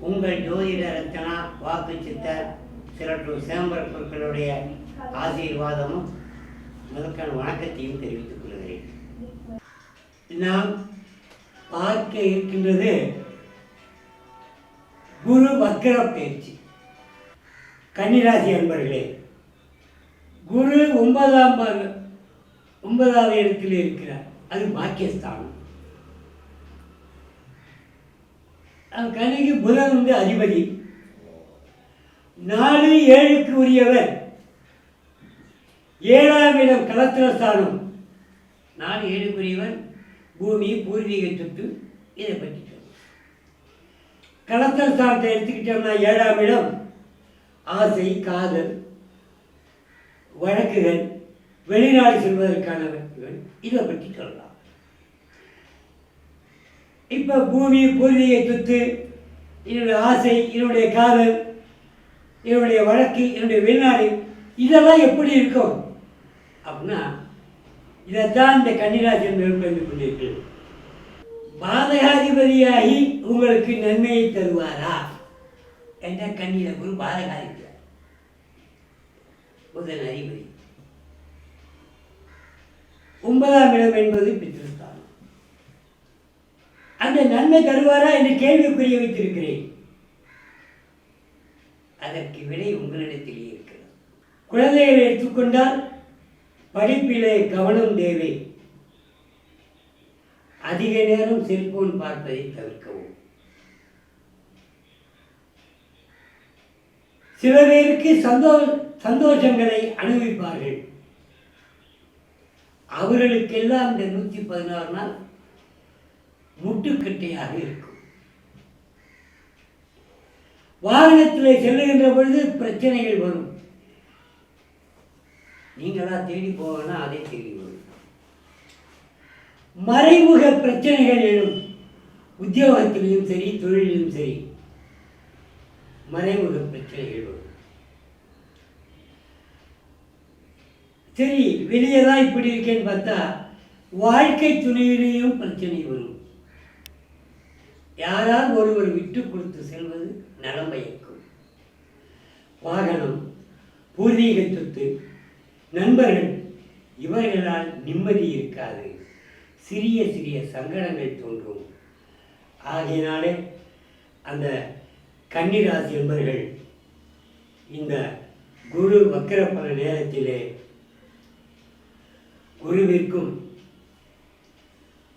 உங்கள் ஜோதிட ரத்னா வாக்கு சித்தர் சிறட்டூர் சிதம்பர பொருட்களுடைய ஆசீர்வாதமும் முதற்கான வணக்கத்தையும் தெரிவித்துக் கொள்கிறேன். நாம் பார்க்க இருக்கின்றது குரு வக்கர பயிற்சி. கன்னிராசி அன்பர்களே, குரு 9வது இடத்தில் இருக்கிறார். அது பாக்கியஸ்தானம். கன்னிக்கு புதன் அதிபதி. 4, 7க்கு உரியவர். 7ஆம் இடம் கலத்திரஸ்தானம். 4, 7க்கு உரியவர் பூமி, பூர்வீக சொத்து. இதை பற்றி கலத்திரஸ்தானத்தை எடுத்துக்கிட்டோம்னா 7ஆம் இடம் ஆசை, காதல், வழக்குகள், வெளிநாடு செல்வதற்கான வழக்குகள். இதை பற்றி சொல்லலாம். இப்போ பூமி, பூர்வீக சொத்து, என்னுடைய ஆசை, என்னுடைய காதல், என்னுடைய வழக்கு, என்னுடைய வெளிநாடு, இதெல்லாம் எப்படி இருக்கும் அப்படின்னா இதைத்தான் இந்த கன்னிராசி மேற்கொண்டு கொண்டிருக்கிறது. பாதகாதிபதியாகி உங்களுக்கு நன்மையை தருவாரா என்ற கன்னியில குரு பாதகாதிபதி, புதன் அதிபதி. 9ஆம் இடம் என்பது பித்ருஸ்தானம். அந்த நன்மை தருவாரா என்று கேள்விக்குரிய வைத்திருக்கிறேன். அதற்கு விடை உங்களிடத்திலே இருக்கிறது. குழந்தைகளை எடுத்துக்கொண்டால் படிப்பிலே கவனம் தேவை. அதிக நேரம் செல்போன் பார்ப்பதை தவிர்க்கவும். சில பேருக்கு சந்தோஷங்களை அனுபவிப்பார்கள். அவர்களுக்கெல்லாம் இந்த 116 நாள் முட்டுக்கட்டையாக இருக்கும். வாகனத்தில் செல்லுகின்ற பொழுது பிரச்சனைகள் வரும். நீங்களா தேடி போவேன்னா அதை தேடி வரும். மறைமுக பிரச்சனைகள் எழும். உத்தியோகத்திலும் சரி, தொழிலிலும் சரி, மறைமுக பிரச்சனைகள் வரும். சரி, வெளியே தான் இப்படி இருக்கேன்னு பார்த்தா வாழ்க்கை துணையிலேயும் பிரச்சனை வரும். யாரால் ஒருவர் விட்டு கொடுத்து செல்வது நலம் பயக்கும். வாகனம், பூர்வீக சொத்து, நண்பர்கள், இவர்களால் நிம்மதி இருக்காது. சிறிய சிறிய சங்கடங்கள் தோன்றும். ஆகையினாலே அந்த கன்னிராசி என்பவர்கள் இந்த குரு வக்கரப்பல நேரத்திலே குருவிற்கும்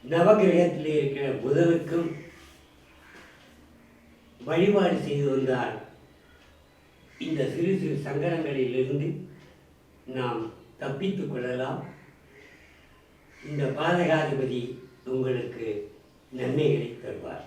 நவகிரகத்திலே இருக்கிற புதனுக்கும் வழிபாடு செய்து வந்தால் இந்த சிறு சிறு சங்கடங்களிலிருந்து நாம் தப்பித்துக் கொள்ளலாம். இந்த பாதகாதிபதி உங்களுக்கு நன்மைகளை தருவார்.